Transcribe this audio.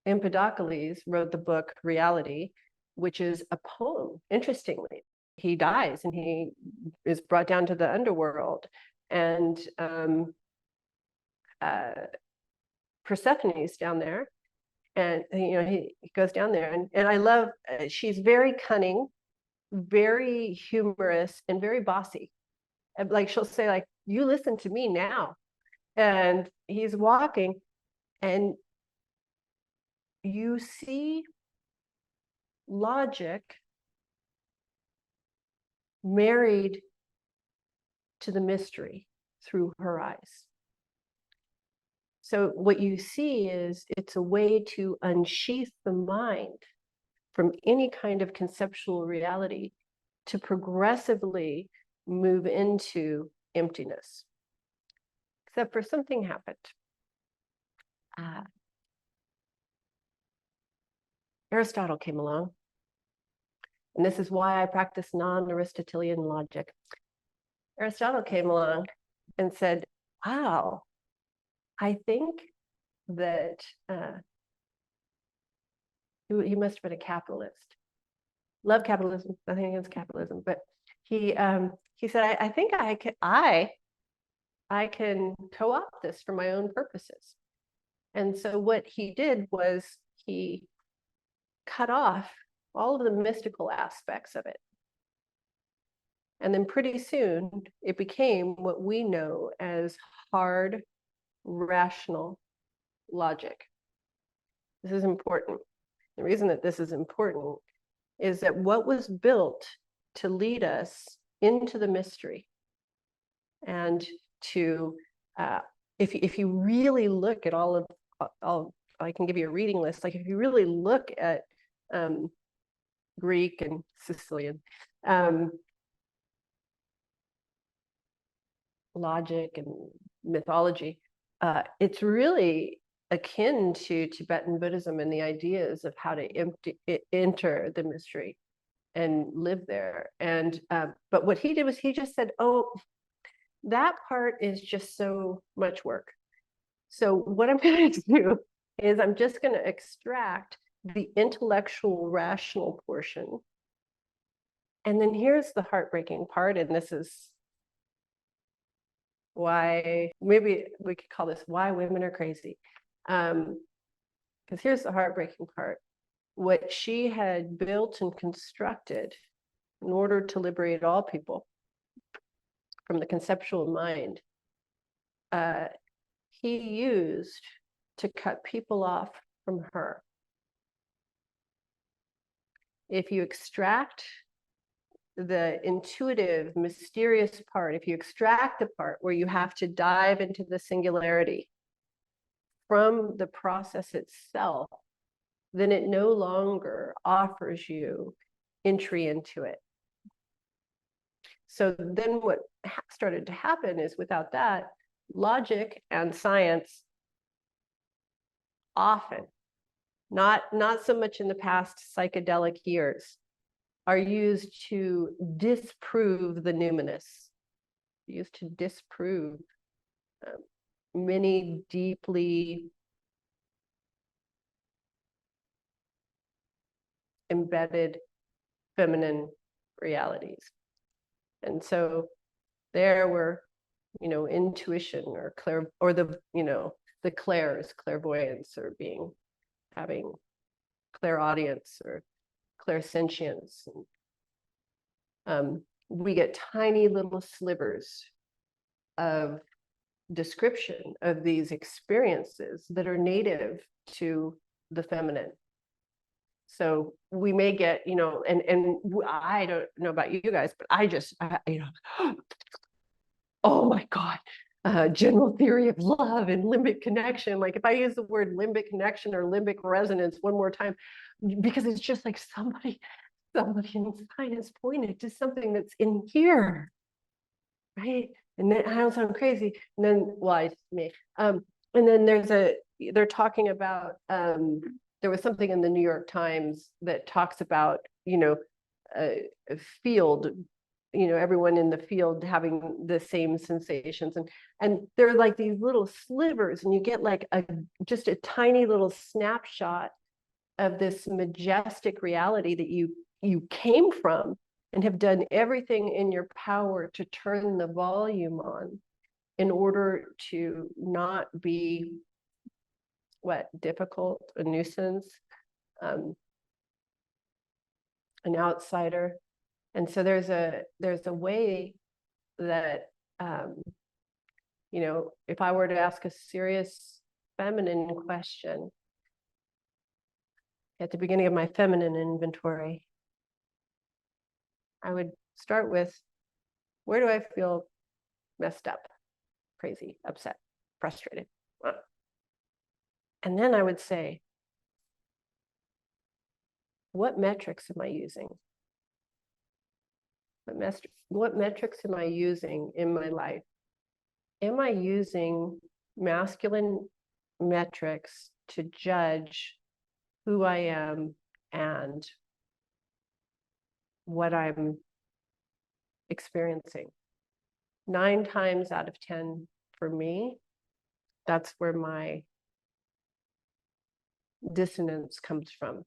Empedocles wrote the book Reality, which is a poem. Interestingly, he dies and he is brought down to the underworld, and Persephone's down there, and he goes down there, and I love, she's very cunning, very humorous, and very bossy. And like she'll say, like, you listen to me now. And he's walking, and you see logic married to the mystery through her eyes. So what you see is it's a way to unsheath the mind from any kind of conceptual reality to progressively move into emptiness. Except for something happened. Aristotle came along. And this is why I practice non-Aristotelian logic. Aristotle came along and said, wow, I think that he must have been a capitalist. Love capitalism, nothing against capitalism, but he said, I think I can co-opt this for my own purposes. And so what he did was he cut off all of the mystical aspects of it. And then pretty soon it became what we know as hard, rational logic. This is important. The reason that this is important is that what was built to lead us into the mystery and to, if you really look at all of, I can give you a reading list, like if you really look at Greek and Sicilian logic and mythology, it's really akin to Tibetan Buddhism and the ideas of how to enter the mystery and live there. And but what he did was he just said, oh, that part is just so much work. So what I'm going to do is I'm just going to extract the intellectual, rational portion. And then here's the heartbreaking part, and this is why, maybe we could call this why women are crazy. Because here's the heartbreaking part. What she had built and constructed in order to liberate all people from the conceptual mind, he used to cut people off from her. If you extract the intuitive, mysterious part, if you extract the part where you have to dive into the singularity from the process itself, then it no longer offers you entry into it. So then what started to happen is, without that, logic and science often, not so much in the past psychedelic years, are used to disprove the numinous, used to disprove many deeply embedded feminine realities. And so there were, intuition or the clairs, clairvoyance, or having clairaudience or clairsentience. We get tiny little slivers of description of these experiences that are native to the feminine. So we may get, and I don't know about you guys, but oh my God, general theory of love and limbic connection. Like if I use the word limbic connection or limbic resonance one more time, because it's just like somebody in science pointed to something that's in here, right? And then I don't sound crazy. And then, well, it's me. And then they're talking about, there was something in the New York Times that talks about, a field everyone in the field having the same sensations, and they're like these little slivers, and you get like just a tiny little snapshot of this majestic reality that you came from and have done everything in your power to turn the volume on in order to not be difficult, a nuisance, an outsider. And so there's a way that if I were to ask a serious feminine question at the beginning of my feminine inventory, I would start with, where do I feel messed up, crazy, upset, frustrated? And then I would say, what metrics am I using? What metrics am I using in my life? Am I using masculine metrics to judge who I am and what I'm experiencing? 9 times out of 10 for me, that's where my dissonance comes from.